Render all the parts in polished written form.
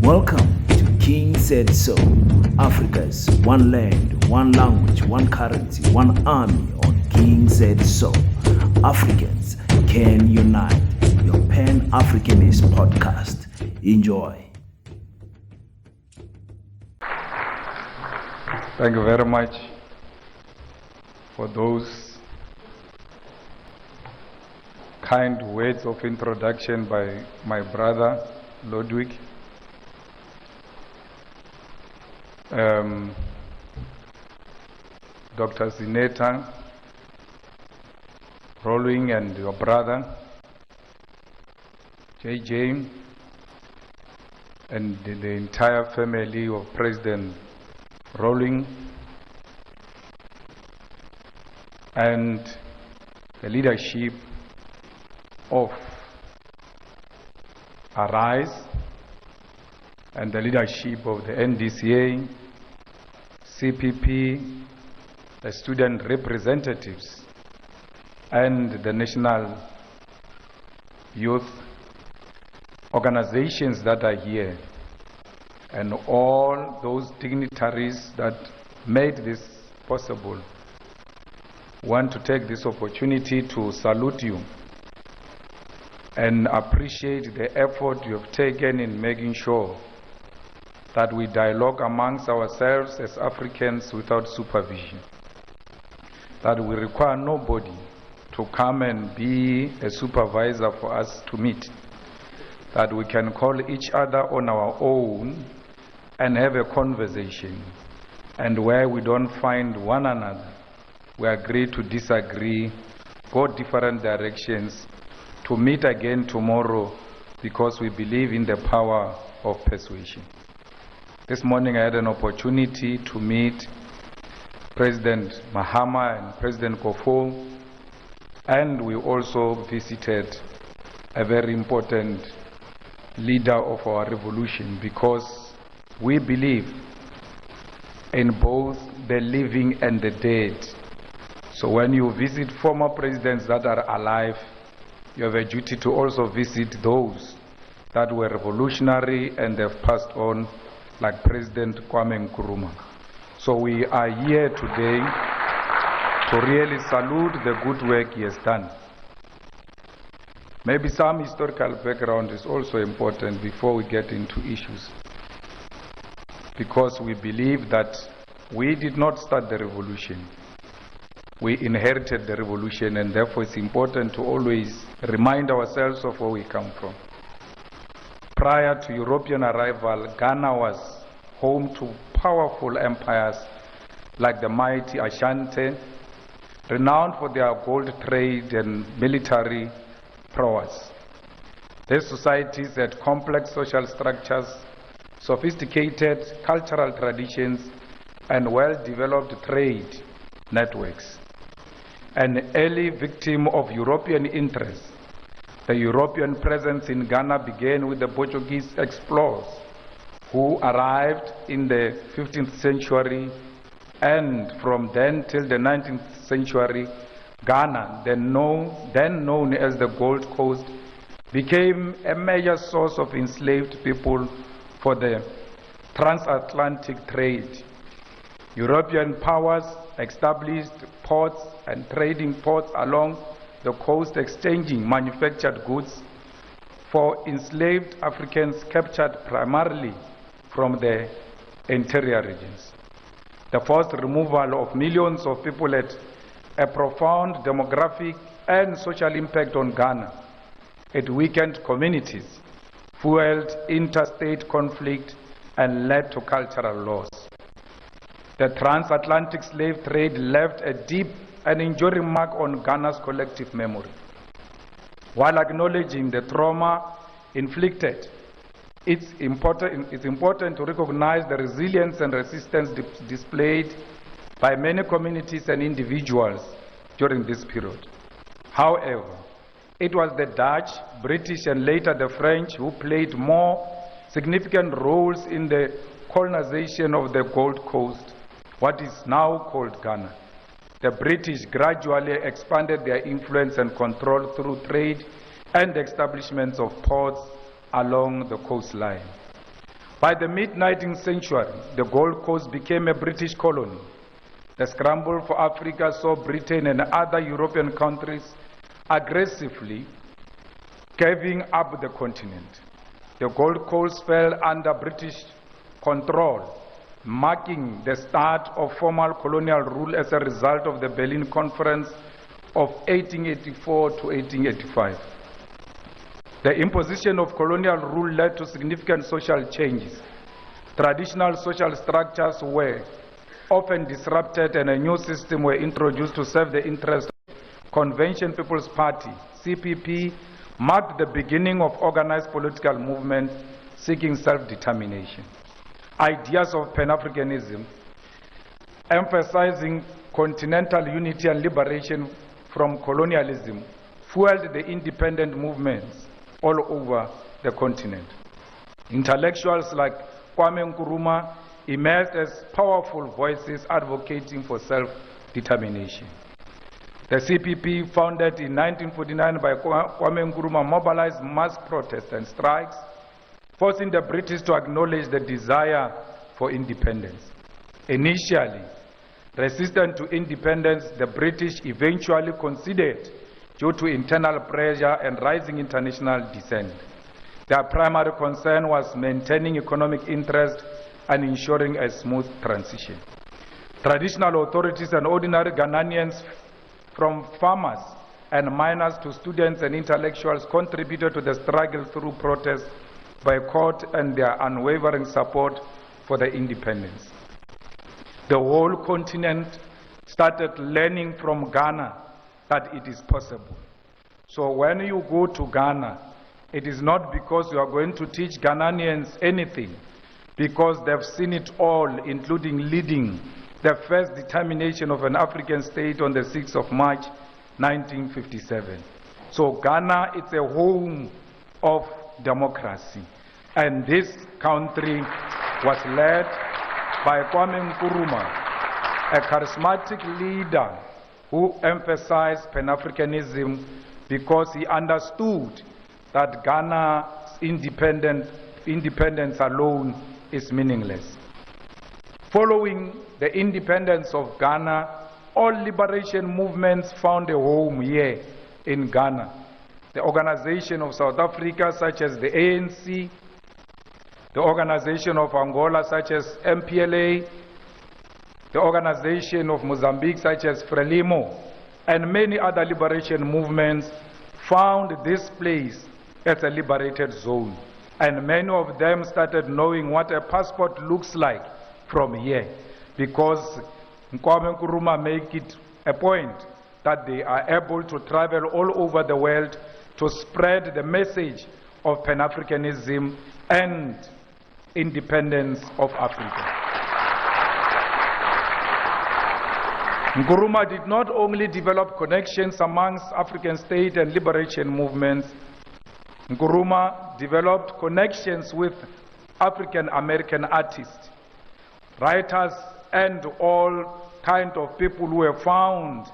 Welcome to King Said So, Africa's one land, one language, one currency, one army on King Said So. Africans can unite. Your Pan-Africanist podcast. Enjoy. Thank you very much for those kind words of introduction by my brother Ludwig. Dr. Zineta, Rolling, and your brother JJ, and the entire family of President Rolling, and the leadership of Arise, and the leadership of the NDCA, CPP, the student representatives, and the national youth organizations that are here, and all those dignitaries that made this possible. Want to take this opportunity to salute you and appreciate the effort you have taken in making sure that we dialogue amongst ourselves as Africans without supervision, that we require nobody to come and be a supervisor for us to meet, that we can call each other on our own and have a conversation, and where we don't find one another, we agree to disagree, go different directions, to meet again tomorrow, because we believe in the power of persuasion. This morning I had an opportunity to meet President Mahama and President Kofo, and we also visited a very important leader of our revolution, because we believe in both the living and the dead. So when you visit former presidents that are alive, you have a duty to also visit those that were revolutionary and have passed on, like President Kwame Nkrumah. So we are here today to really salute the good work he has done. Maybe some historical background is also important before we get into issues, because we believe that we did not start the revolution. We inherited the revolution, and therefore it's important to always remind ourselves of where we come from. Prior to European arrival, Ghana was home to powerful empires like the mighty Ashanti, renowned for their gold trade and military prowess. These societies had complex social structures, sophisticated cultural traditions, and well-developed trade networks. An early victim of European interests, the European presence in Ghana began with the Portuguese explorers who arrived in the 15th century, and from then till the 19th century, Ghana, then known as the Gold Coast, became a major source of enslaved people for the transatlantic trade. European powers established ports and trading ports along the coast, exchanging manufactured goods for enslaved Africans captured primarily from the interior regions. The forced removal of millions of people had a profound demographic and social impact on Ghana. It weakened communities, fueled interstate conflict, and led to cultural loss. The transatlantic slave trade left a deep and enduring mark on Ghana's collective memory. While acknowledging the trauma inflicted, it's important to recognize the resilience and resistance displayed by many communities and individuals during this period. However, it was the Dutch, British, and later the French who played more significant roles in the colonization of the Gold Coast, what is now called Ghana. The British gradually expanded their influence and control through trade and establishments of ports along the coastline. By the mid-19th century, the Gold Coast became a British colony. The scramble for Africa saw Britain and other European countries aggressively giving up the continent. The Gold Coast fell under British control, marking the start of formal colonial rule as a result of the Berlin Conference of 1884 to 1885. The imposition of colonial rule led to significant social changes. Traditional social structures were often disrupted and a new system were introduced to serve the interests of Convention People's Party, CPP, marked the beginning of organized political movement seeking self-determination. Ideas of Pan-Africanism, emphasizing continental unity and liberation from colonialism, fueled the independent movements all over the continent. Intellectuals like Kwame Nkrumah emerged as powerful voices advocating for self-determination. The CPP, founded in 1949 by Kwame Nkrumah, mobilized mass protests and strikes, forcing the British to acknowledge the desire for independence. Initially resistant to independence, the British eventually conceded due to internal pressure and rising international dissent. Their primary concern was maintaining economic interest and ensuring a smooth transition. Traditional authorities and ordinary Ghanaians, from farmers and miners to students and intellectuals, contributed to the struggle through protest, boycott, and their unwavering support for the independence. The whole continent started learning from Ghana that it is possible. So when you go to Ghana, it is not because you are going to teach Ghanaians anything, because they've seen it all, including leading the first determination of an African state on the 6th of March, 1957. So Ghana is a home of democracy. And this country was led by Kwame Nkrumah, a charismatic leader who emphasized Pan-Africanism because he understood that Ghana's independence alone is meaningless. Following the independence of Ghana, all liberation movements found a home here in Ghana. The organization of South Africa, such as the ANC, the organization of Angola, such as MPLA, the organization of Mozambique, such as Frelimo, and many other liberation movements found this place as a liberated zone. And many of them started knowing what a passport looks like from here, because Kwame Nkrumah make it a point that they are able to travel all over the world to spread the message of Pan-Africanism and independence of Africa. Nkrumah did not only develop connections amongst African state and liberation movements, Nkrumah developed connections with African American artists, writers, and all kinds of people who were found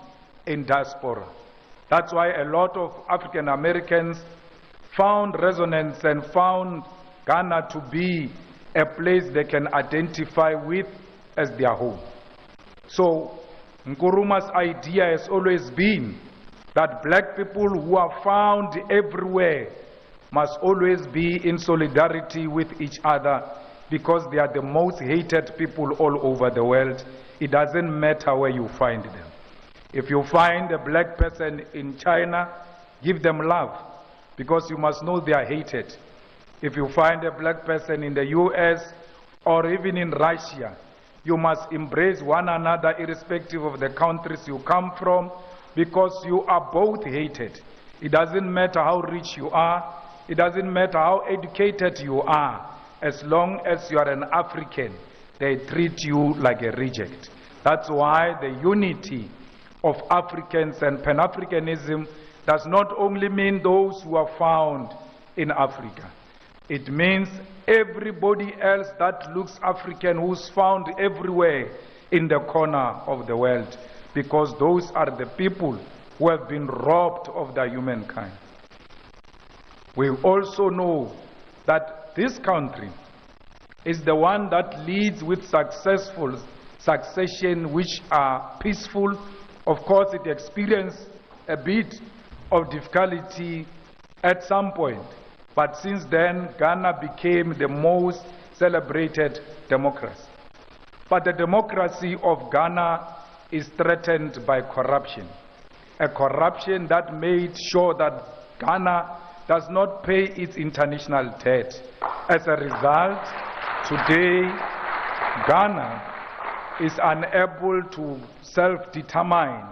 in diaspora. That's why a lot of African Americans found resonance and found Ghana to be a place they can identify with as their home. So Nkrumah's idea has always been that black people who are found everywhere must always be in solidarity with each other, because they are the most hated people all over the world. It doesn't matter where you find them. If you find a black person in China, give them love, because you must know they are hated. If you find a black person in the US or even in Russia, you must embrace one another irrespective of the countries you come from, because you are both hated. It doesn't matter how rich you are, it doesn't matter how educated you are, as long as you are an African, they treat you like a reject. That's why the unity of Africans and Pan-Africanism does not only mean those who are found in Africa. It means everybody else that looks African, who's found everywhere in the corner of the world, because those are the people who have been robbed of their humankind. We also know that this country is the one that leads with successful succession which are peaceful. Of course, it experienced a bit of difficulty at some point, but since then, Ghana became the most celebrated democracy. But the democracy of Ghana is threatened by corruption, a corruption that made sure that Ghana does not pay its international debt. As a result, today, Ghana is unable to self-determine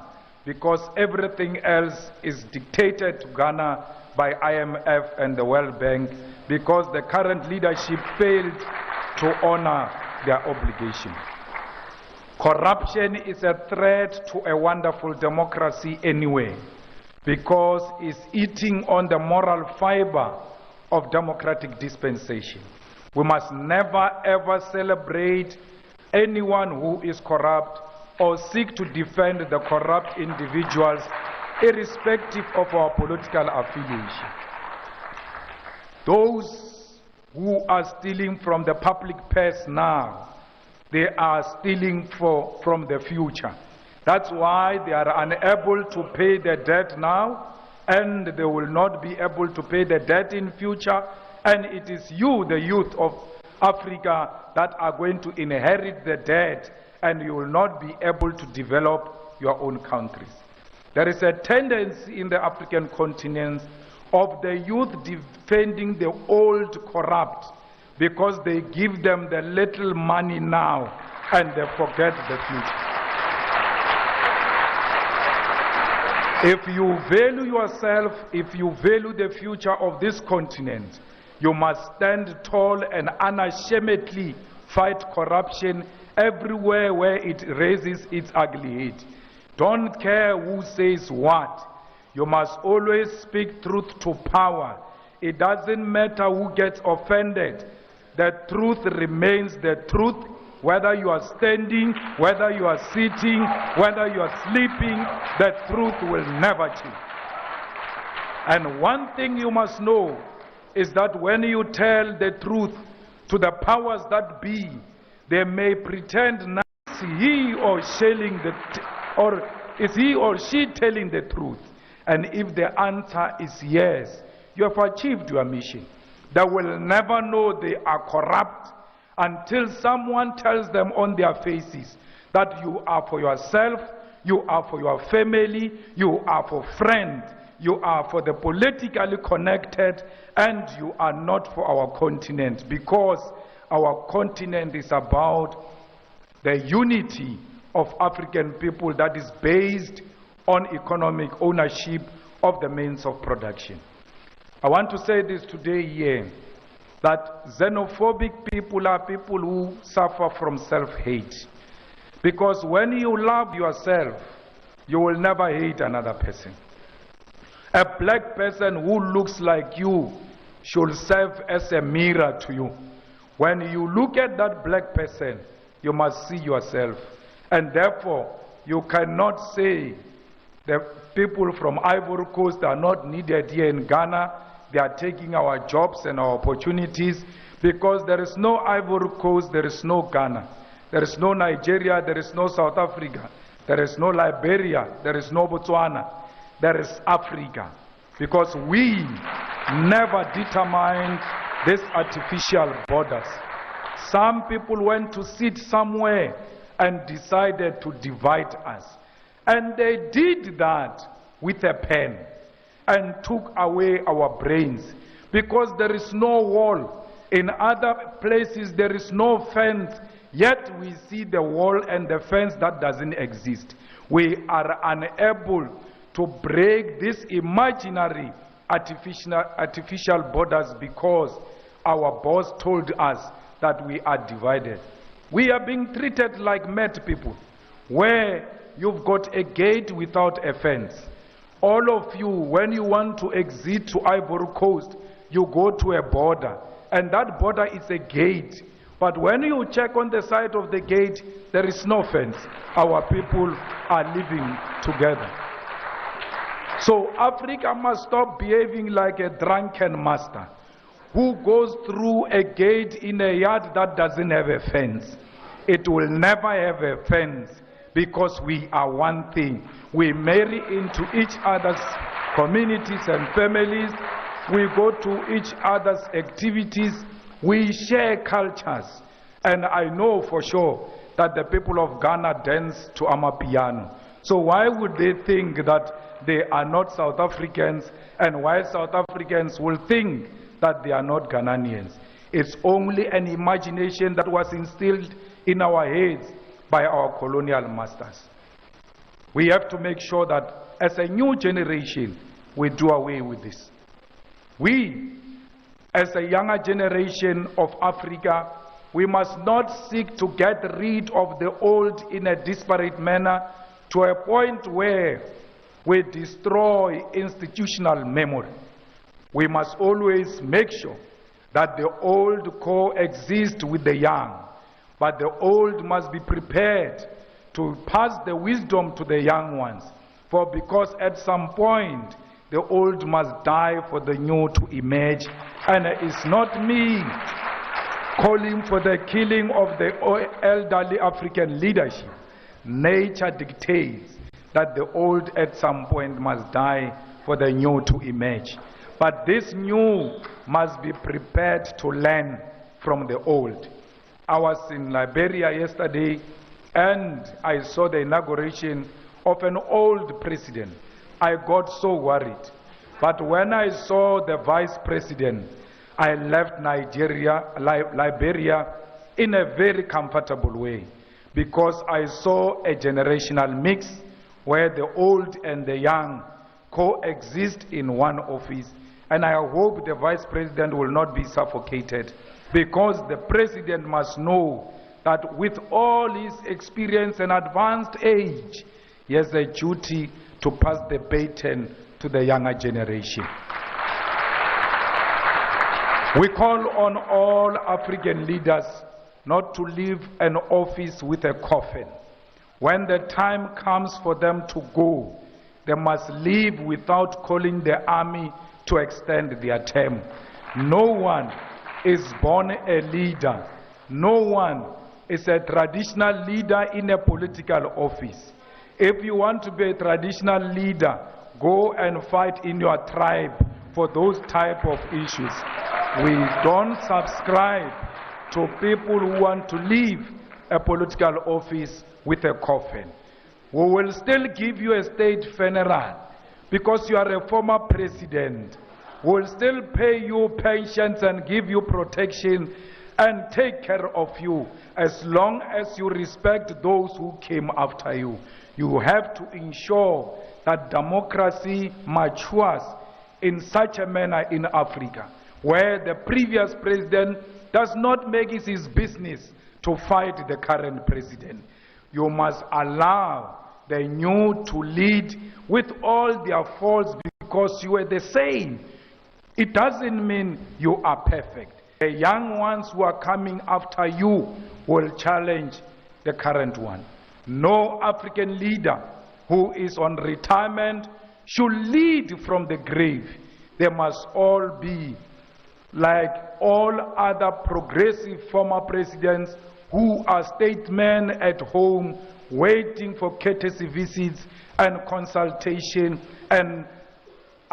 because everything else is dictated to Ghana by IMF and the World Bank, because the current leadership failed to honor their obligation. Corruption is a threat to a wonderful democracy anyway, because it's eating on the moral fiber of democratic dispensation. We must never ever celebrate anyone who is corrupt or seek to defend the corrupt individuals, irrespective of our political affiliation. Those who are stealing from the public purse now, they are stealing from the future. That's why they are unable to pay the debt now, and they will not be able to pay the debt in future. And it is you, the youth of Africa, that are going to inherit the debt, and you will not be able to develop your own countries. There is a tendency in the African continent of the youth defending the old corrupt because they give them the little money now and they forget the future. If you value yourself, if you value the future of this continent, you must stand tall and unashamedly fight corruption everywhere where it raises its ugly head. Don't care who says what. You must always speak truth to power. It doesn't matter who gets offended. The truth remains the truth, whether you are standing, whether you are sitting, whether you are sleeping, the truth will never change. And one thing you must know is that when you tell the truth to the powers that be, they may pretend now he or is he or she telling the truth? And if the answer is yes, you have achieved your mission. They will never know they are corrupt until someone tells them on their faces that you are for yourself, you are for your family, you are for friends, you are for the politically connected, and you are not for our continent, because our continent is about the unity of African people that is based on economic ownership of the means of production. I want to say this today here, that xenophobic people are people who suffer from self-hate. Because when you love yourself, you will never hate another person. A black person who looks like you should serve as a mirror to you. When you look at that black person, you must see yourself. And therefore, you cannot say the people from Ivory Coast are not needed here in Ghana. They are taking our jobs and our opportunities, because there is no Ivory Coast, there is no Ghana. There is no Nigeria, there is no South Africa. There is no Liberia, there is no Botswana. There is Africa. Because we never determined these artificial borders. Some people went to sit somewhere and decided to divide us. And they did that with a pen and took away our brains, because there is no wall. In other places there is no fence, yet we see the wall and the fence that doesn't exist. We are unable to break these imaginary artificial borders because our boss told us that we are divided. We are being treated like mad people, where you've got a gate without a fence. All of you, when you want to exit to Ivory Coast, you go to a border, and that border is a gate. But when you check on the side of the gate, there is no fence. Our people are living together. So Africa must stop behaving like a drunken master. who goes through a gate in a yard that doesn't have a fence. It will never have a fence, because we are one thing. We marry into each other's communities and families. We go to each other's activities. We share cultures. And I know for sure that the people of Ghana dance to Amapiano. So why would they think that they are not South Africans, and why South Africans will think that they are not Ghanaians? It's only an imagination that was instilled in our heads by our colonial masters. We have to make sure that as a new generation, we do away with this. We, as a younger generation of Africa, we must not seek to get rid of the old in a disparate manner to a point where we destroy institutional memory. We must always make sure that the old coexist with the young, but the old must be prepared to pass the wisdom to the young ones. For because at some point, the old must die for the new to emerge. And it's not me calling for the killing of the elderly African leadership. Nature dictates that the old at some point must die for the new to emerge. But this new must be prepared to learn from the old. I was in Liberia yesterday, and I saw the inauguration of an old president. I got so worried. But when I saw the vice president, I left Liberia in a very comfortable way, because I saw a generational mix where the old and the young coexist in one office. And I hope the vice president will not be suffocated, because the president must know that with all his experience and advanced age, he has a duty to pass the baton to the younger generation. We call on all African leaders not to leave an office with a coffin. When the time comes for them to go, they must leave without calling the army to extend their term. No one is born a leader. No one is a traditional leader in a political office. If you want to be a traditional leader, go and fight in your tribe for those type of issues. We don't subscribe to people who want to leave a political office with a coffin. We will still give you a state funeral because you are a former president. We will still pay you pensions and give you protection and take care of you as long as you respect those who came after you. You have to ensure that democracy matures in such a manner in Africa, where the previous president does not make it his business to fight the current president. You must allow the new to lead with all their faults, because you are the same. It doesn't mean you are perfect. The young ones who are coming after you will challenge the current one. No African leader who is on retirement should lead from the grave. They must all be like all other progressive former presidents who are statesmen at home, waiting for courtesy visits and consultation and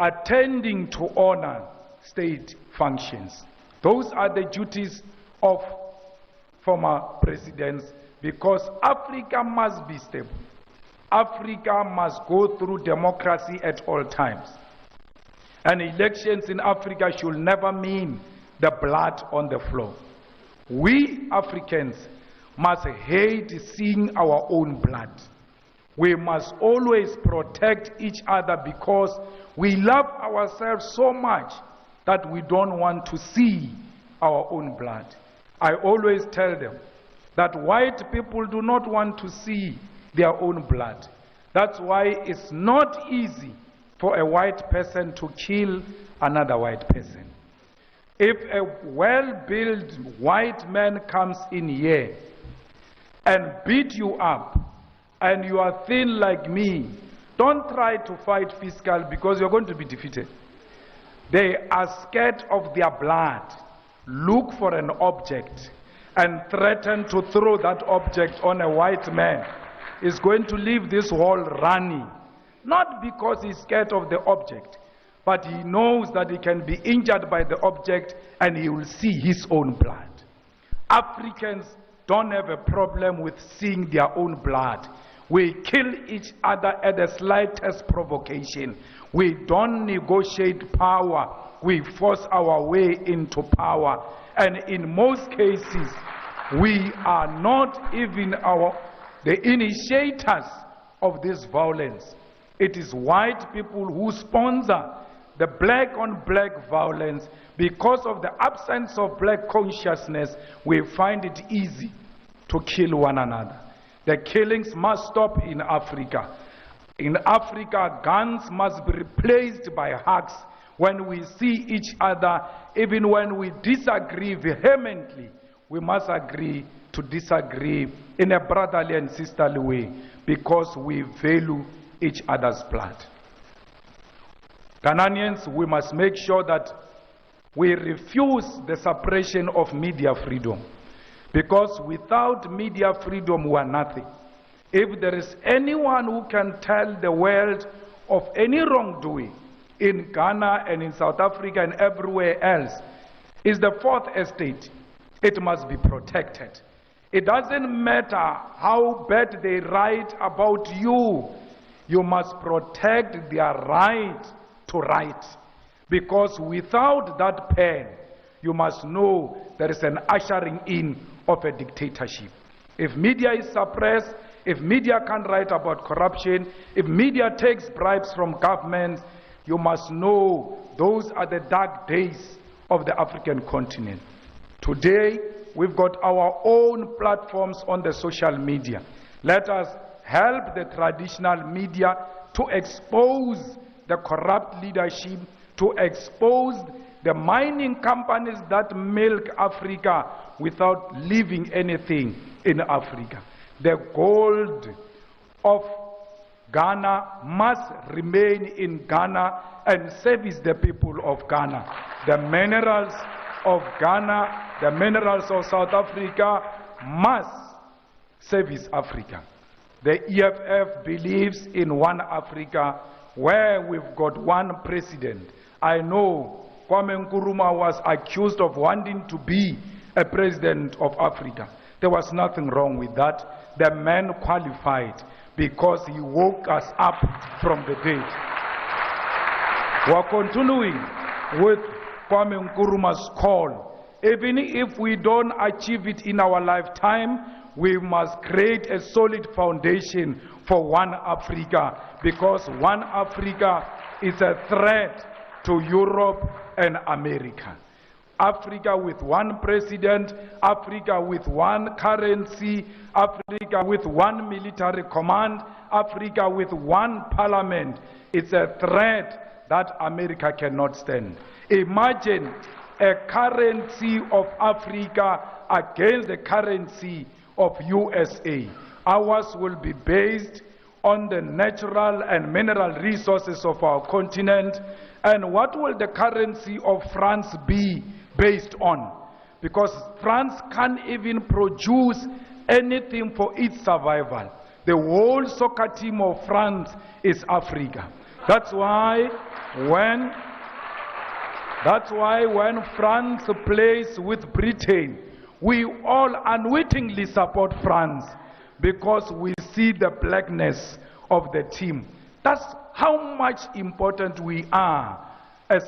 attending to honor state functions. Those are the duties of former presidents, because Africa must be stable. Africa must go through democracy at all times. And elections in Africa should never mean the blood on the floor. We Africans must hate seeing our own blood. We must always protect each other, because we love ourselves so much that we don't want to see our own blood. I always tell them that white people do not want to see their own blood. That's why it's not easy for a white person to kill another white person. If a well-built white man comes in here and beat you up, and you are thin like me, don't try to fight fiscal, because you're going to be defeated. They are scared of their blood, look for an object, and threaten to throw that object on a white man. Is going to leave this wall running, not because he's scared of the object, but he knows that he can be injured by the object and he will see his own blood. Africans don't have a problem with seeing their own blood. We kill each other at the slightest provocation. We don't negotiate power. We force our way into power. And in most cases, we are not even the initiators of this violence. It is white people who sponsor the black on black violence. Because of the absence of black consciousness, we find it easy to kill one another. The killings must stop in Africa. In Africa, guns must be replaced by hugs. When we see each other, even when we disagree vehemently, we must agree to disagree in a brotherly and sisterly way, because we value each other's blood. Ghanaians, we must make sure that we refuse the suppression of media freedom, because without media freedom we are nothing. If there is anyone who can tell the world of any wrongdoing in Ghana and in South Africa and everywhere else, is the fourth estate. It must be protected. It doesn't matter how bad they write about you. You must protect their right to write. Because without that pen, you must know there is an ushering in of a dictatorship. If media is suppressed, if media can't write about corruption, if media takes bribes from governments, you must know those are the dark days of the African continent. Today, we've got our own platforms on the social media. Let us help the traditional media to expose the corrupt leadership, to expose the mining companies that milk Africa without leaving anything in Africa. The gold of Ghana must remain in Ghana and service the people of Ghana. The minerals of Ghana, the minerals of South Africa must service Africa. The EFF believes in one Africa where we've got one president. I know Kwame Nkrumah was accused of wanting to be a president of Africa. There was nothing wrong with that. The man qualified because he woke us up from the dead. We're continuing with Kwame Nkrumah's call. Even if we don't achieve it in our lifetime, we must create a solid foundation for one Africa, because one Africa is a threat to Europe and America. Africa with one president, Africa with one currency, Africa with one military command, Africa with one parliament. It's a threat that America cannot stand. Imagine a currency of Africa against the currency of USA. Ours will be based on the natural and mineral resources of our continent. And what will the currency of France be based on? Because France can't even produce anything for its survival. The whole soccer team of France is Africa. That's why when France plays with Britain, we all unwittingly support France, because we see the blackness of the team. That's how much important we are as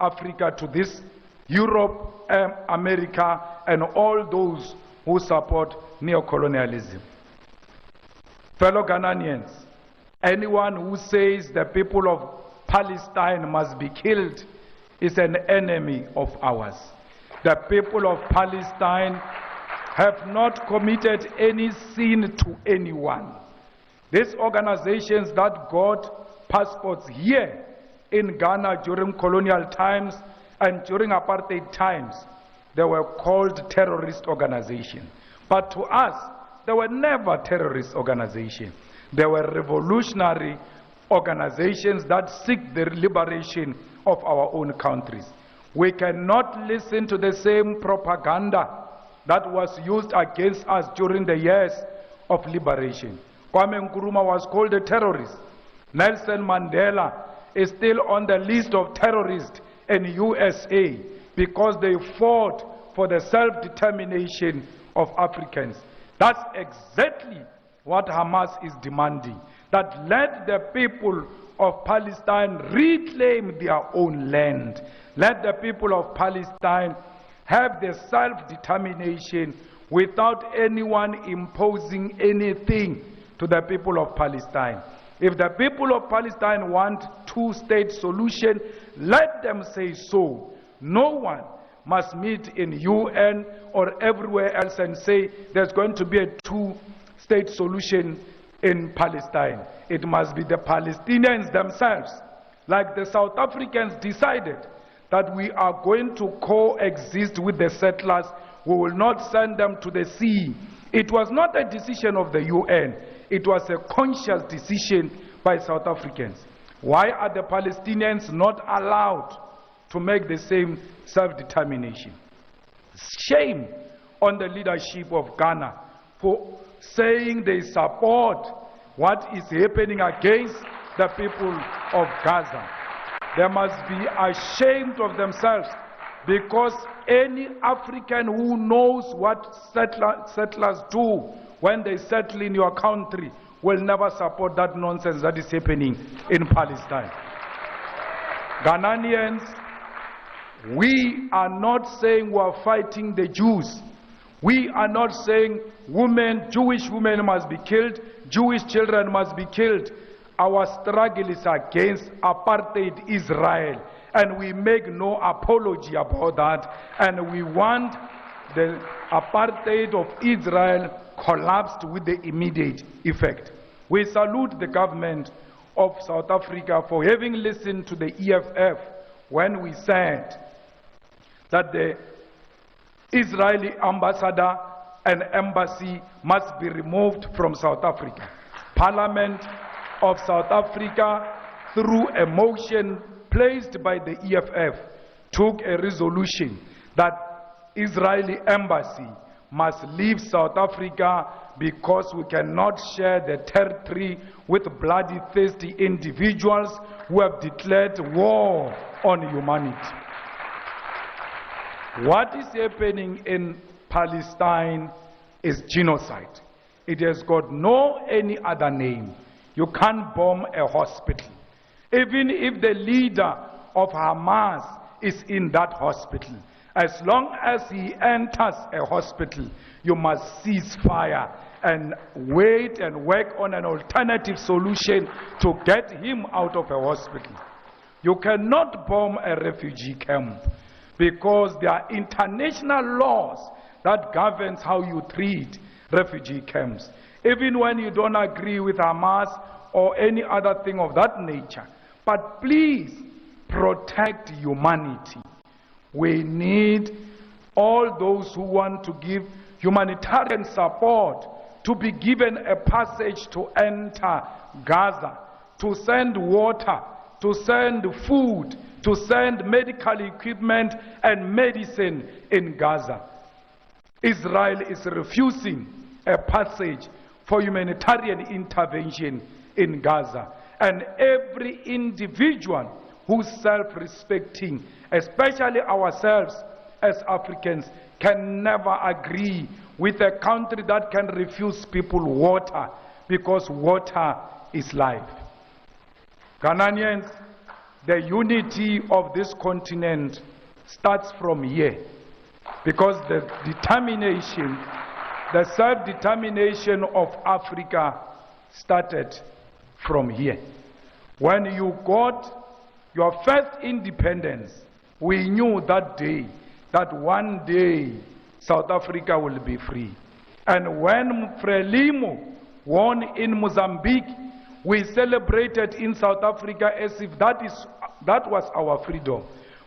Africa to this Europe, America, and all those who support neocolonialism. Fellow Ghanaians, anyone who says the people of Palestine must be killed is an enemy of ours. The people of Palestine have not committed any sin to anyone. These organizations that got passports here in Ghana during colonial times and during apartheid times, they were called terrorist organizations. But to us, they were never terrorist organizations. They were revolutionary organizations that seek the liberation of our own countries. We cannot listen to the same propaganda that was used against us during the years of liberation. Kwame Nkrumah was called a terrorist. Nelson Mandela is still on the list of terrorists in USA because they fought for the self-determination of Africans. That's exactly what Hamas is demanding, that let the people of Palestine reclaim their own land. Let the people of Palestine have the self-determination without anyone imposing anything to the people of Palestine. If the people of Palestine want two-state solution, let them say so. No one must meet in UN or everywhere else and say there's going to be a two-state solution in Palestine. It must be the Palestinians themselves, like the South Africans decided that we are going to coexist with the settlers. We will not send them to the sea. It was not a decision of the UN. It was a conscious decision by South Africans. Why are the Palestinians not allowed to make the same self-determination? Shame on the leadership of Ghana for saying they support what is happening against the people of Gaza. They must be ashamed of themselves, because any African who knows what settlers do when they settle in your country will never support that nonsense that is happening in Palestine. Ghanaians, we are not saying we are fighting the Jews. We are not saying Jewish women must be killed, Jewish children must be killed. Our struggle is against apartheid Israel, and we make no apology about that, and we want the apartheid of Israel collapsed with the immediate effect. We salute the government of South Africa for having listened to the EFF when we said that the Israeli ambassador and embassy must be removed from South Africa. Parliament of South Africa, through a motion placed by the EFF, took a resolution that Israeli embassy must leave South Africa because we cannot share the territory with bloody, thirsty individuals who have declared war on humanity. What is happening in Palestine is genocide. It has got no any other name. You can't bomb a hospital. Even if the leader of Hamas is in that hospital, as long as he enters a hospital, you must cease fire and wait and work on an alternative solution to get him out of a hospital. You cannot bomb a refugee camp because there are international laws that governs how you treat refugee camps. Even when you don't agree with Hamas or any other thing of that nature. But please protect humanity. We need all those who want to give humanitarian support to be given a passage to enter Gaza, to send water, to send food, to send medical equipment and medicine in Gaza. Israel is refusing a passage for humanitarian intervention in Gaza. And every individual who's self-respecting, especially ourselves as Africans, can never agree with a country that can refuse people water, because water is life. Ghanaians, the unity of this continent starts from here, because the determination, the self-determination of Africa started from here. When you got your first independence, we knew that day, that one day South Africa will be free. And when Frelimo won in Mozambique, we celebrated in South Africa as if that was our freedom.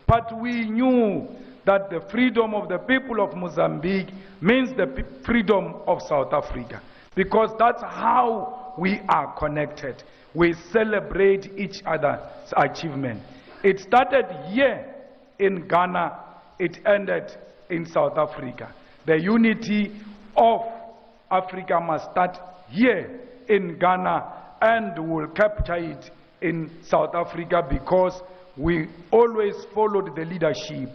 But we knew that the freedom of the people of Mozambique means the freedom of South Africa, because that's how we are connected. We celebrate each other's achievement. It started here in Ghana, it ended in South Africa. The unity of Africa must start here in Ghana, and will capture it in South Africa, because we always followed the leadership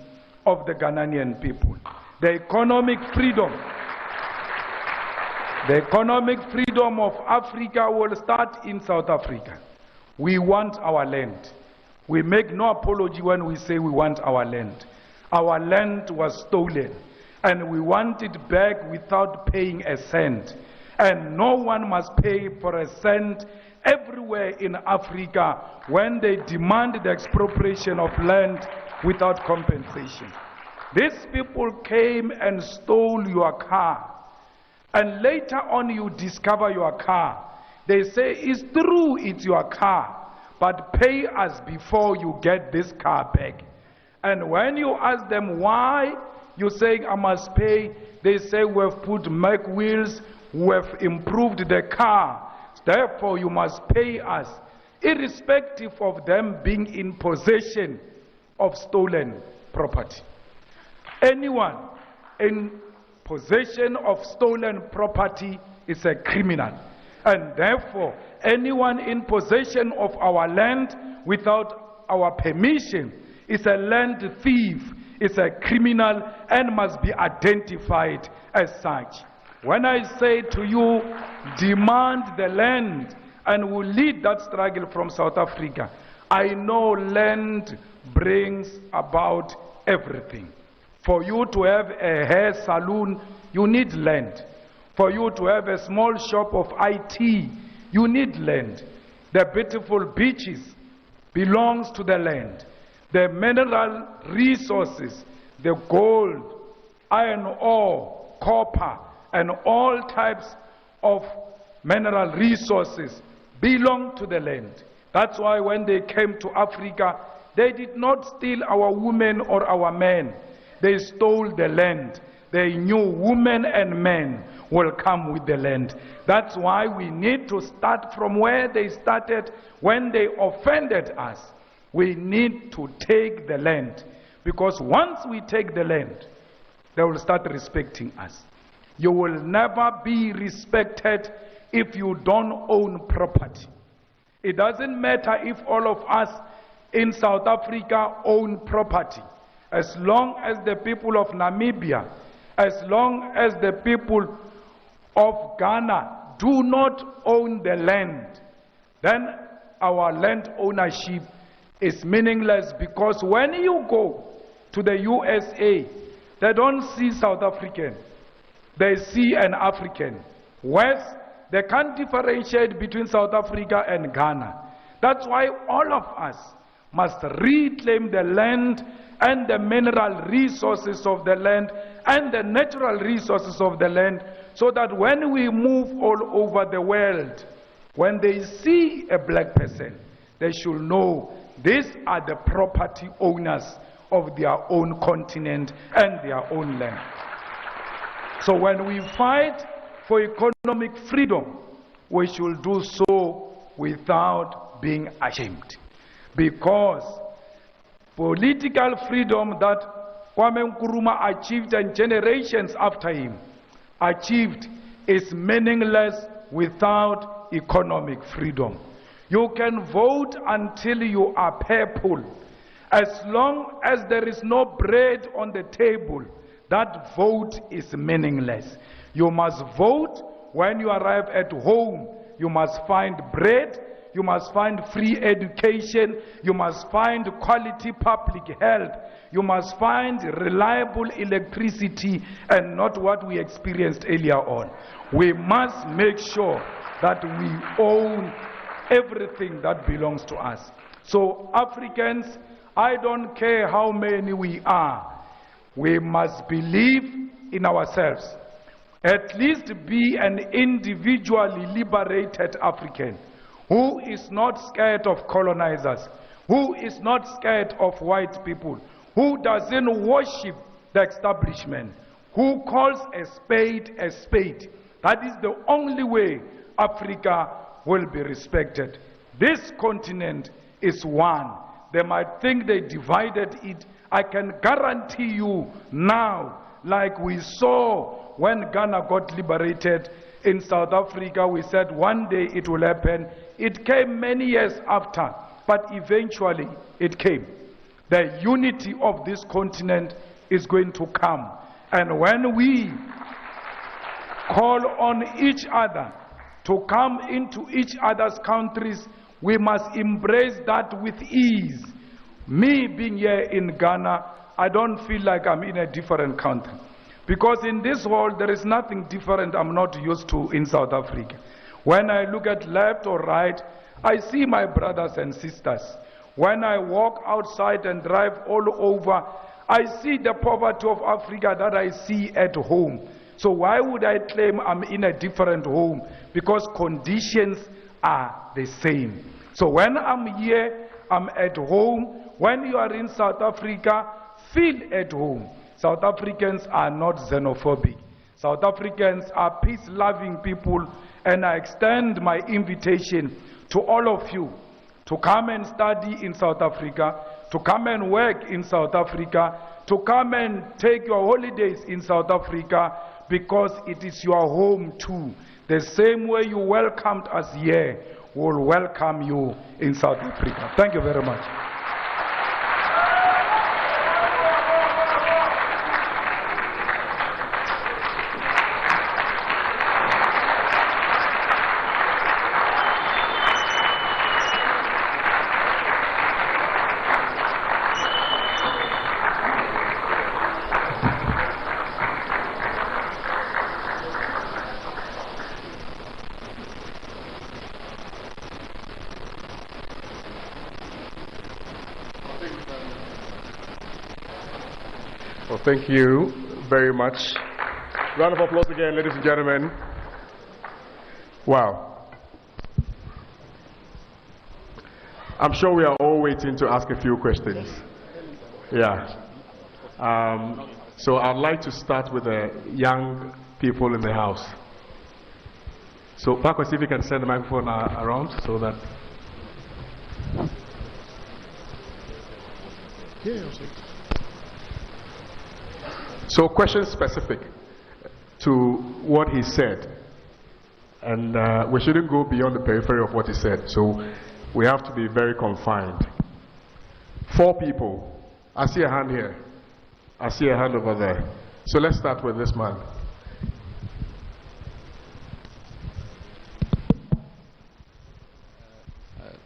of the Ghanaian people. The economic freedom of Africa will start in South Africa. We want our land. We make no apology when we say we want our land. Our land was stolen, and we want it back without paying a cent. And no one must pay for a cent everywhere in Africa when they demand the expropriation of land without compensation. These people came and stole your car, and later on you discover your car. They say, it's true, it's your car, but pay us before you get this car back. And when you ask them why you say I must pay, they say we have put Mac wheels, we have improved the car, therefore you must pay us, irrespective of them being in possession of stolen property. Anyone in possession of stolen property is a criminal, and therefore anyone in possession of our land without our permission is a land thief, is a criminal, and must be identified as such. When I say to you, demand the land, and will lead that struggle from South Africa, I know land brings about everything. For you to have a hair salon, you need land. For you to have a small shop of IT, you need land. The beautiful beaches belongs to the land. The mineral resources, the gold, iron ore, copper, and all types of mineral resources belong to the land. That's why when they came to Africa, they did not steal our women or our men. They stole the land. They knew women and men will come with the land. That's why we need to start from where they started when they offended us. We need to take the land, because once we take the land, they will start respecting us. You will never be respected if you don't own property. It doesn't matter if all of us in South Africa own property. As long as the people of Namibia, as long as the people of Ghana do not own the land, then our land ownership is meaningless, because when you go to the USA, they don't see South African, they see an African. West, they can't differentiate between South Africa and Ghana. That's why all of us must reclaim the land and the mineral resources of the land and the natural resources of the land, so that when we move all over the world, when they see a black person, they should know these are the property owners of their own continent and their own land. So when we fight for economic freedom, we should do so without being ashamed. Because political freedom that Kwame Nkrumah achieved and generations after him achieved is meaningless without economic freedom. You can vote until you are purple. As long as there is no bread on the table, that vote is meaningless. You must vote when you arrive at home. You must find bread, you must find free education, you must find quality public health, you must find reliable electricity, and not what we experienced earlier on. We must make sure that we own everything that belongs to us. So Africans, I don't care how many we are, we must believe in ourselves. At least be an individually liberated African who is not scared of colonizers, who is not scared of white people, who doesn't worship the establishment, who calls a spade a spade. That is the only way Africa will be respected. This continent is one. They might think they divided it. I can guarantee you now, like we saw when Ghana got liberated in South Africa, we said one day it will happen. It came many years after, but eventually it came. The unity of this continent is going to come. And when we call on each other to come into each other's countries, we must embrace that with ease. Me being here in Ghana, I don't feel like I'm in a different country. Because in this world, there is nothing different I'm not used to in South Africa. When I look at left or right, I see my brothers and sisters. When I walk outside and drive all over, I see the poverty of Africa that I see at home. So why would I claim I'm in a different home? Because conditions are the same. So when I'm here, I'm at home. When you are in South Africa, feel at home. South Africans are not xenophobic. South Africans are peace-loving people, and I extend my invitation to all of you to come and study in South Africa, to come and work in South Africa, to come and take your holidays in South Africa, because it is your home too. The same way you welcomed us here, we'll welcome you in South Africa. Thank you very much. Well, thank you very much. Round of applause again, ladies and gentlemen. Wow. I'm sure we are all waiting to ask a few questions. Yeah. So I'd like to start with the young people in the house. So, Paco, see if you can send the microphone around so that. So, questions specific to what he said, and we shouldn't go beyond the periphery of what he said, so we have to be very confined. 4 people. I see a hand here. I see a hand over there. So let's start with this man.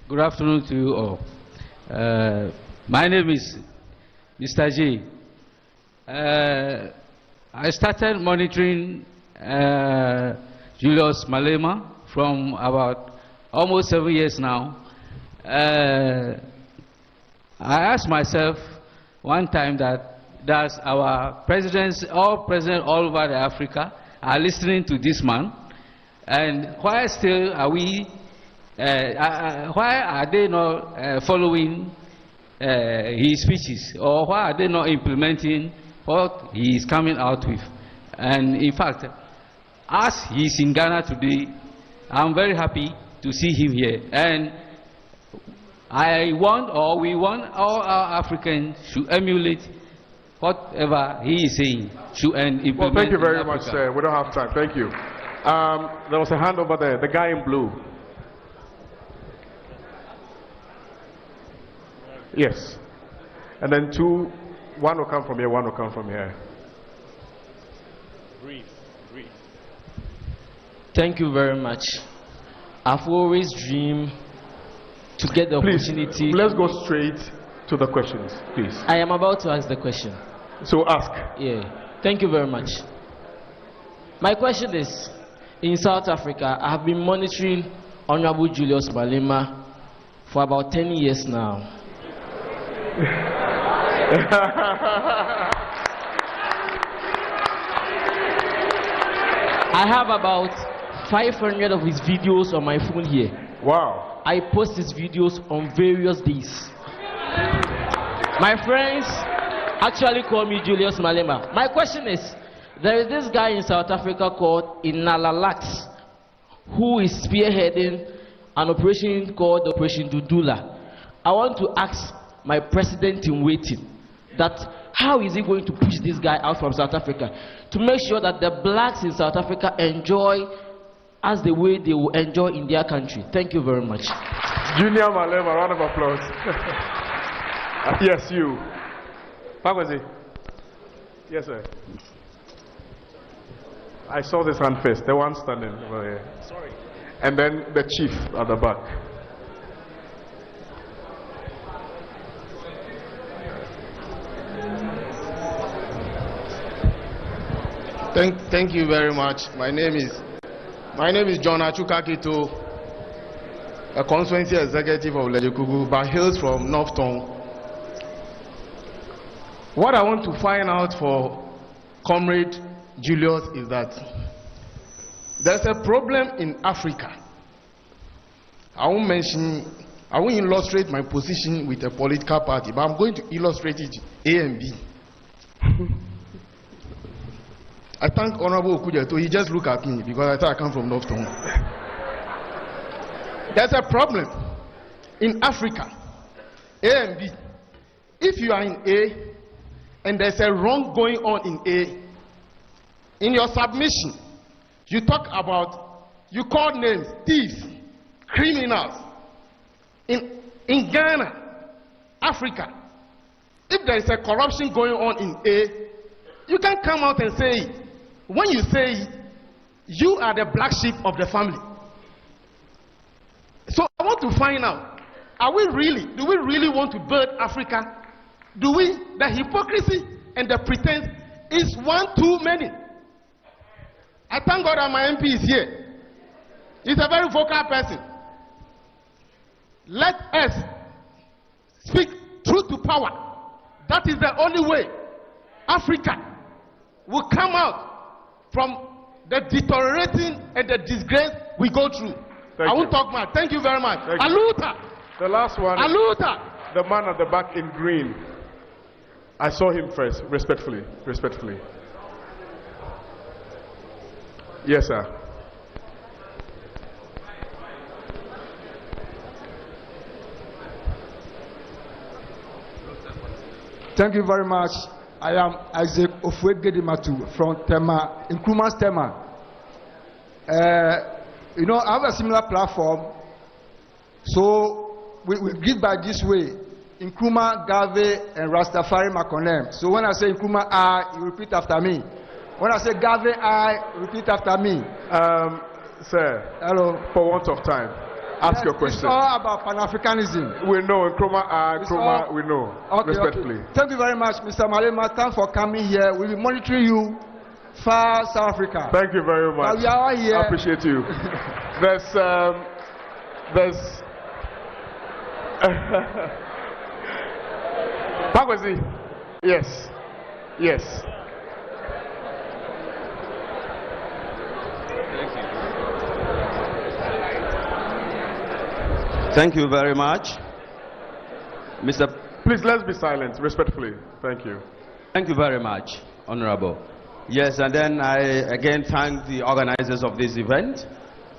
Good afternoon to you all. My name is Mr. J. I started monitoring Julius Malema from about almost 7 years now. I asked myself one time that does our presidents all over the Africa are listening to this man, and why still are we? Why are they not following his speeches, or why are they not implementing what he is coming out with? And in fact, as he is in Ghana today, I'm very happy to see him here. And I want, or we want, all our Africans to emulate whatever he is saying. Implement. Well, thank you very much, sir. We don't have time. Thank you. There was a hand over there, the guy in blue. Yes. And then 2, 1 will come from here, 1 will come from here. Brief. Thank you very much. I've always dreamed to get the opportunity. Let's go straight to the questions, please. I am about to ask the question. So ask. Yeah. Thank you very much. My question is, in South Africa, I have been monitoring Honorable Julius Malema for about 10 years now. I have about 500 of his videos on my phone here. Wow. I post his videos on various days. My friends actually call me Julius Malema. My question is, there is this guy in South Africa called Inalalax who is spearheading an operation called Operation Dudula. I want to ask my president in waiting, that how is he going to push this guy out from South Africa to make sure that the blacks in South Africa enjoy as the way they will enjoy in their country. Thank you very much. Junior Malema, round of applause. Yes, you. How was it? Yes, sir. I saw this hand first, the one standing over here. Sorry. And then the chief at the back. Thank you very much. My name is John Achukakito, a constituency executive of Lejekugu, but hails from North Tongue. What I want to find out for Comrade Julius is that there's a problem in Africa. I won't illustrate my position with a political party, but I'm going to illustrate it A and B. I thank Honorable Okujeto. He just looked at me because I thought I come from North Tongue. There's a problem in Africa, A and B. If you are in A and there's a wrong going on in A, in your submission, you talk about, you call names, thieves, criminals. In Ghana, Africa, if there is a corruption going on in A, you can come out and say it. When you say it, you are the black sheep of the family. So I want to find out, do we really want to build Africa? The hypocrisy and the pretense is one too many. I thank God that my MP is here. He's a very vocal person. Let us speak truth to power. That is the only way Africa will come out from the deteriorating and the disgrace we go through. I won't talk much. Thank you very much. Aluta. The last one. Aluta. The man at the back in green. I saw him first, respectfully. Respectfully. Yes, sir. Thank you very much. I am Isaac Ofwegedimatu from Tema, Nkrumah's Tema. I have a similar platform, so we give by this way: Nkrumah, Gave, and Rastafari Makonem. So when I say Nkrumah, I, you repeat after me. When I say Gave, I, repeat after me. Sir. Hello. For want of time, ask your question. It's all about Pan-Africanism. We know Nkrumah, we know. Okay, respectfully. Okay. Thank you very much, Mr. Malema. Thanks for coming here. We'll be monitoring you far South Africa. Thank you very much. We are here. I appreciate you. there's Pagwazi. Yes. Yes. Thank you very much, Mr. Please, let's be silent, respectfully. Thank you. Thank you very much, Honorable. Yes, and then I again thank the organizers of this event.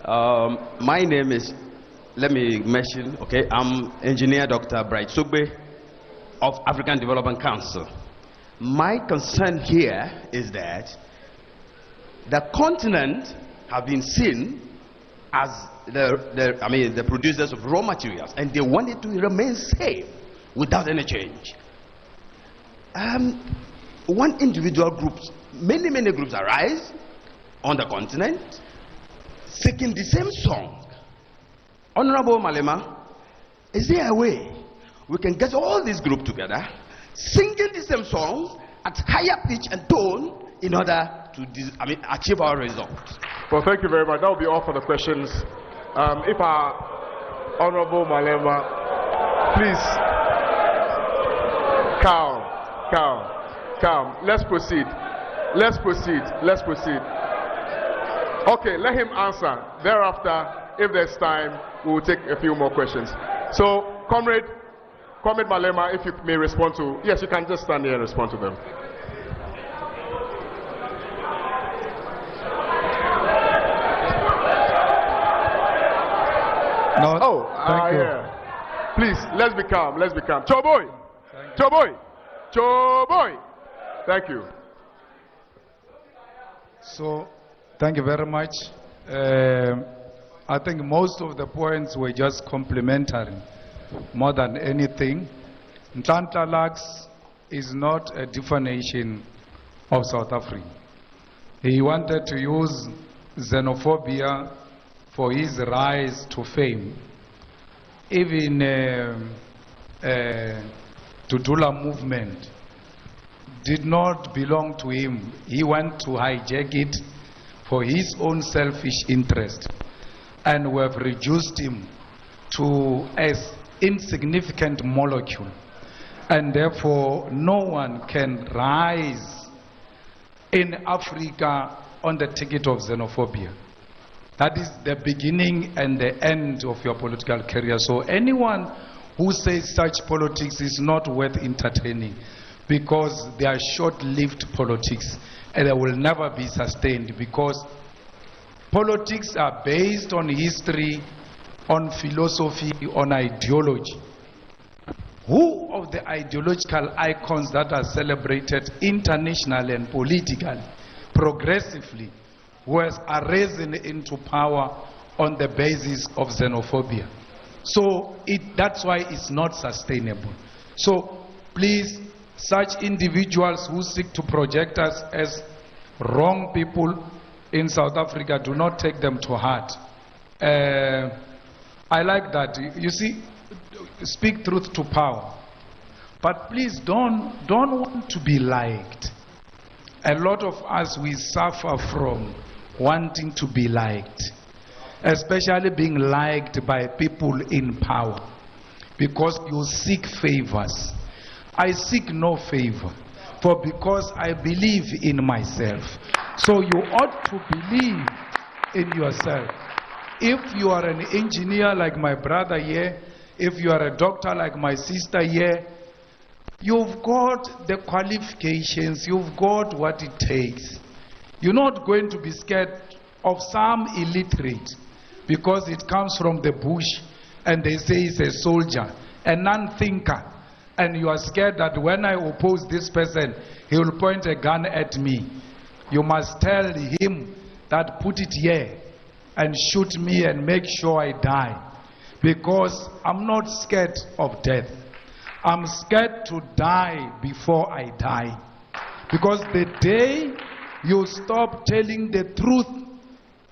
My name is, let me mention, okay, I'm Engineer Dr. Bright Sugbe of African Development Council. My concern here is that the continent have been seen as the producers of raw materials, and they want it to remain safe without any change. One individual group, many groups arise on the continent singing the same song. Honorable Malema, is there a way we can get all these groups together singing the same song at higher pitch and tone in order to achieve our results? Well, thank you very much. That will be all for the questions. If our Honorable Malema, please, calm. Let's proceed. Okay, let him answer. Thereafter, if there's time, we will take a few more questions. So, Comrade Malema, if you may respond to, yes, you can just stand here and respond to them. No, thank you. Yeah. Please, let's be calm. Let's be calm. Choboy. Choboy. Choboy. Thank you. So, thank you very much. I think most of the points were just complimentary, more than anything. Ntantalax is not a definition of South Africa. He wanted to use xenophobia for his rise to fame. Even Tudula movement did not belong to him. He went to hijack it for his own selfish interest, and we have reduced him to an insignificant molecule, and therefore no one can rise in Africa on the ticket of xenophobia. That is the beginning and the end of your political career. So anyone who says such politics is not worth entertaining, because they are short-lived politics and they will never be sustained, because politics are based on history, on philosophy, on ideology. Who of the ideological icons that are celebrated internationally and politically, progressively, was arisen into power on the basis of xenophobia? So that's why it's not sustainable. So please, such individuals who seek to project us as wrong people in South Africa, do not take them to heart. I like that. You see, speak truth to power. But please don't want to be liked. A lot of us, we suffer from wanting to be liked, especially being liked by people in power, because you seek favors. I seek no favor, for because I believe in myself. So you ought to believe in yourself. If you are an engineer like my brother here, if you are a doctor like my sister here, you've got the qualifications, you've got what it takes. You're not going to be scared of some illiterate because it comes from the bush and they say he's a soldier, a non-thinker, and you are scared that when I oppose this person, he will point a gun at me. You must tell him that put it here and shoot me and make sure I die, because I'm not scared of death. I'm scared to die before I die, because the day you stop telling the truth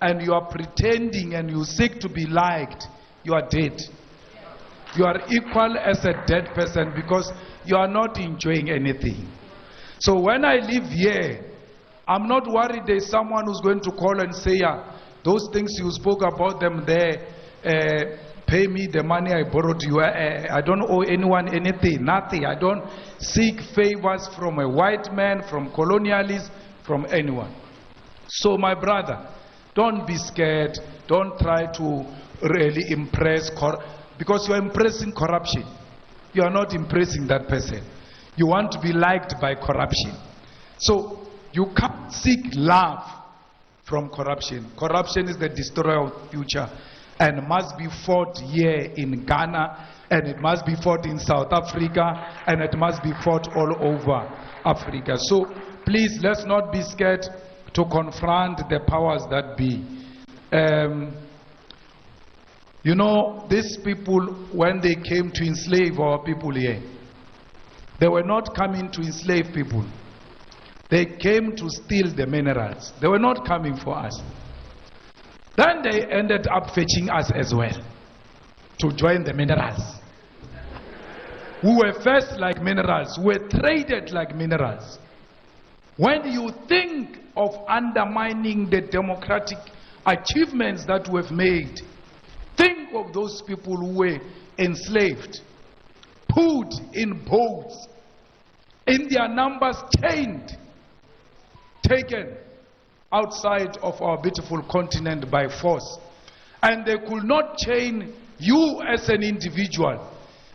and you are pretending and you seek to be liked, you are dead. You are equal as a dead person, because you are not enjoying anything. So when I live here, I'm not worried there's someone who's going to call and say, those things you spoke about them there, pay me the money I borrowed you. I don't owe anyone anything, nothing. I don't seek favors from a white man, from colonialists, from anyone. So my brother, don't be scared. Don't try to really impress, because you are impressing corruption. You are not impressing that person. You want to be liked by corruption. So you can't seek love from corruption. Corruption is the destroyer of the future, and must be fought here in Ghana, and it must be fought in South Africa, and it must be fought all over Africa. So please, let's not be scared to confront the powers that be. You know, these people, when they came to enslave our people here, they were not coming to enslave people. They came to steal the minerals. They were not coming for us. Then they ended up fetching us as well to join the minerals. We were first like minerals. We were traded like minerals. When you think of undermining the democratic achievements that we've made, think of those people who were enslaved, put in boats, in their numbers chained, taken outside of our beautiful continent by force. And they could not chain you as an individual.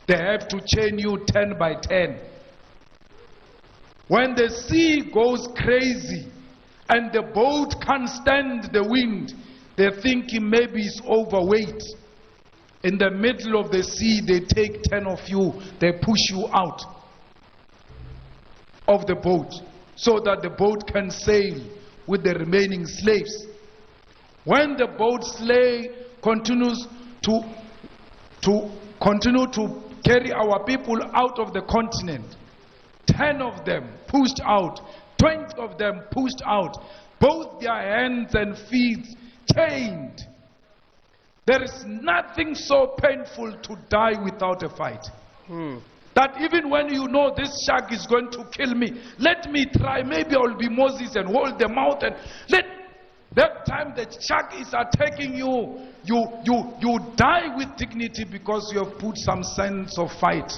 They have to chain you 10 by 10. When the sea goes crazy and the boat can't stand the wind, they're thinking maybe it's overweight. In the middle of the sea, they take 10 of you, they push you out of the boat so that the boat can sail with the remaining slaves. When the boat continues to carry our people out of the continent, 10 of them pushed out, 20 of them pushed out, both their hands and feet chained. There is nothing so painful to die without a fight. That even when you know this shark is going to kill me, let me try, maybe I will be Moses and hold the mouth, and that time the shark is attacking you, you die with dignity because you have put some sense of fight.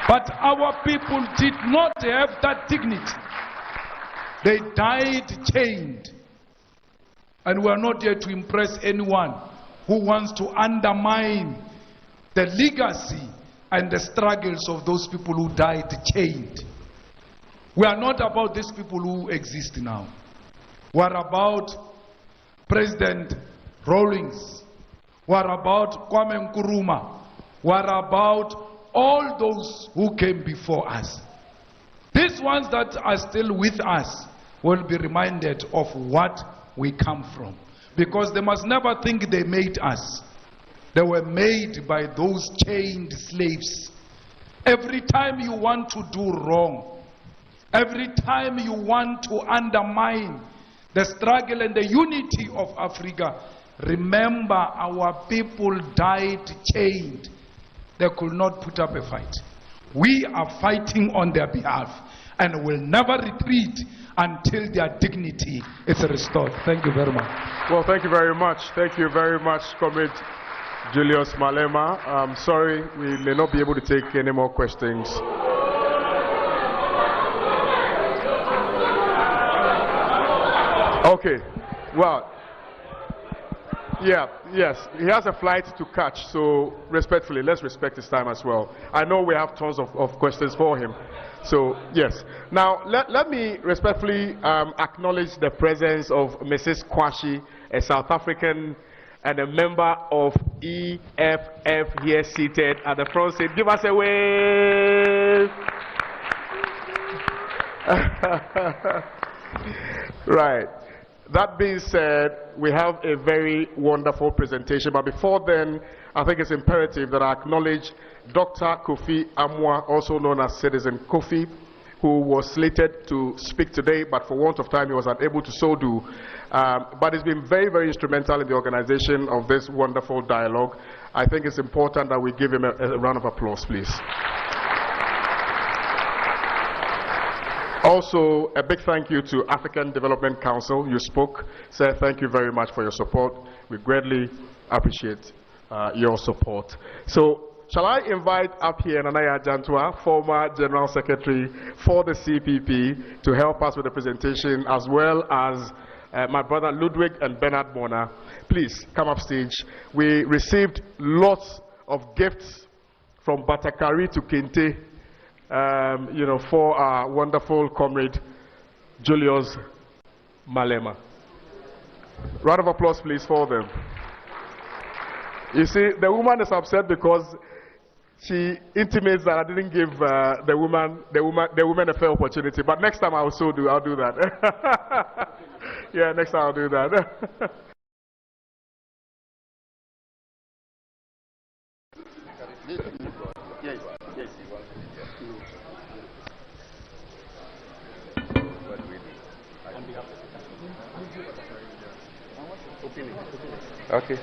But our people did not have that dignity. They died chained. And we are not here to impress anyone who wants to undermine the legacy and the struggles of those people who died chained. We are not about these people who exist now. We are about President Rawlings. We are about Kwame Nkrumah. We are about all those who came before us. These ones that are still with us will be reminded of what we come from. Because they must never think they made us. They were made by those chained slaves. Every time you want to do wrong, every time you want to undermine the struggle and the unity of Africa, remember our people died chained. They could not put up a fight. We are fighting on their behalf and will never retreat until their dignity is restored. Thank you very much. Well, thank you very much. Thank you very much, Comrade Julius Malema. I'm sorry we may not be able to take any more questions. Okay, well, yes, he has a flight to catch, so respectfully, let's respect his time as well. I know we have tons of questions for him, so yes. Now, let me respectfully acknowledge the presence of Mrs. Kwashi, a South African and a member of EFF here seated at the front seat. Give us a wave. Right. That being said, we have a very wonderful presentation, but before then, I think it's imperative that I acknowledge Dr. Kofi Amwa, also known as Citizen Kofi, who was slated to speak today, but for want of time, he was unable to so do. But he's been very, very instrumental in the organization of this wonderful dialogue. I think it's important that we give him a round of applause, please. Also, a big thank you to African Development Council. You spoke. Sir, thank you very much for your support. We greatly appreciate your support. So, shall I invite up here Nanaya Jantua, former General Secretary for the CPP, to help us with the presentation, as well as my brother Ludwig and Bernard Mona. Please come up stage. We received lots of gifts from Batakari to Kente, for our wonderful comrade Julius Malema. Round of applause, please, for them. You see, the woman is upset because she intimates that I didn't give the woman a fair opportunity. But next time I'll do that. Yeah, next time I'll do that. Okay.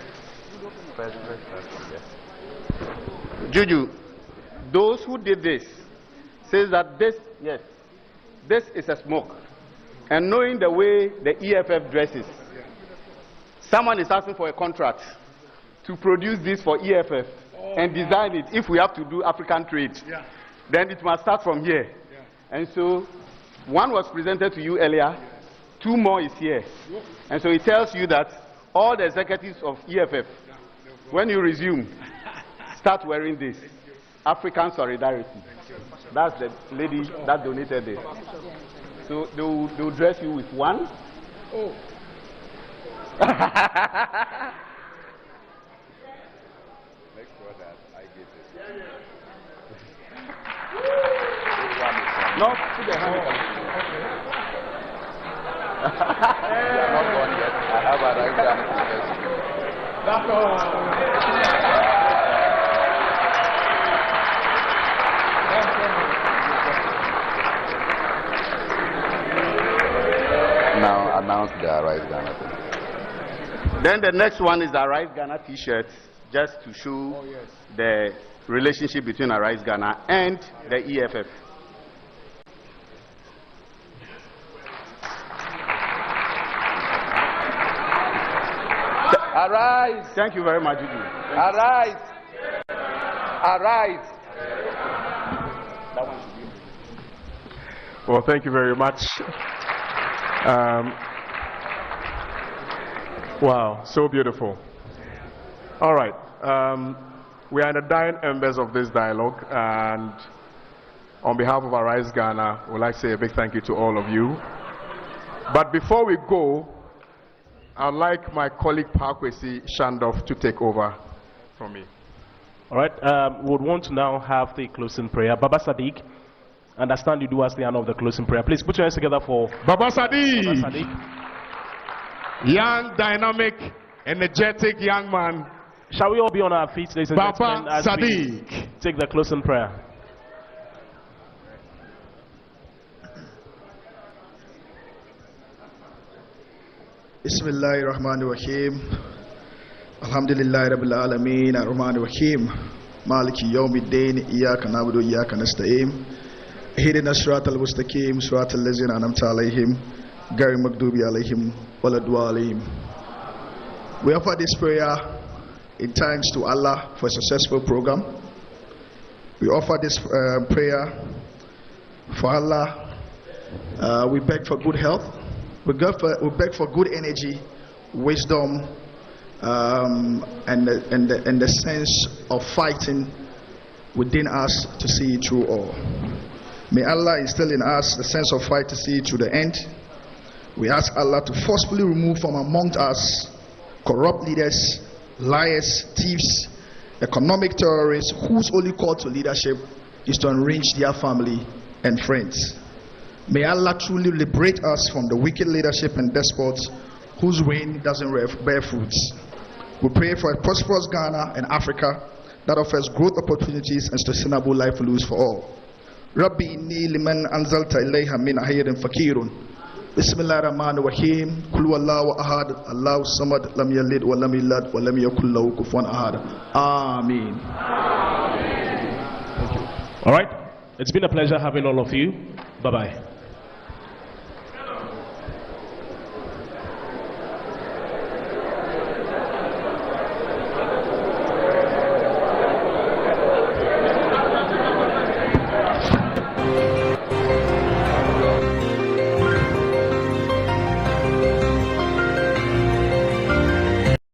Juju, those who did this says that this is a smoke. And knowing the way the EFF dresses, someone is asking for a contract to produce this for EFF and design it. If we have to do African trade, then it must start from here. And so one was presented to you earlier, two more is here. And so it tells you that all the executives of EFF, when you resume, start wearing this. African solidarity. That's the lady that donated this. So they'll dress you with one. No, put the hand. You are not gone yet. I have arrived Ghana. That's all. Now announce the Arise Ghana thing. Then the next one is the Arise Ghana t-shirts, just to show the relationship between Arise Ghana and the EFF. Arise. Thank you very much, Juju. Arise. Arise. That one should be. Well, thank you very much. Wow, so beautiful. All right. We are in the dying embers of this dialogue, and on behalf of Arise Ghana, we'd like to say a big thank you to all of you. But before we go, I'd like my colleague Parkwesi Shandoff to take over from me. All right, we would want to now have the closing prayer. Baba Sadiq, understand you do us the honor of the closing prayer. Please put your hands together for Baba Sadiq. Baba Sadiq. Young, dynamic, energetic young man. Shall we all be on our feet, ladies and gentlemen, Baba as Sadiq. we take the closing prayer? Bismillahir Rahmanir Rahim. Alhamdulillahi Rabbil Alameen. Ar-Rahmanir Rahim. Maliki Yawmiddin. Iyyaka na'budu wa iyyaka nasta'in. Ihdina as-siratal mustaqim. Siratal ladzina an'amta 'alaihim. Ghayril maghdubi 'alaihim waladdallin. We offer this prayer in thanks to Allah for a successful program. We offer this prayer for Allah. We beg for good health. We beg for good energy, wisdom, and the sense of fighting within us to see it through all. May Allah instill in us the sense of fight to see it to the end. We ask Allah to forcefully remove from among us corrupt leaders, liars, thieves, economic terrorists whose only call to leadership is to enrich their family and friends. May Allah truly liberate us from the wicked leadership and despots whose reign doesn't bear fruits. We pray for a prosperous Ghana and Africa that offers growth opportunities and sustainable livelihoods for all. Rabbi inni liman anzalta ilayha min ahyirin fakirun. Bismillahir Rahmanir Rahim. Kul huwallahu ahad. Allahu samad. Lam yalid wa lam yulad wa lam yakul lahu kufuwan ahad. Amen. All right. It's been a pleasure having all of you. Bye-bye.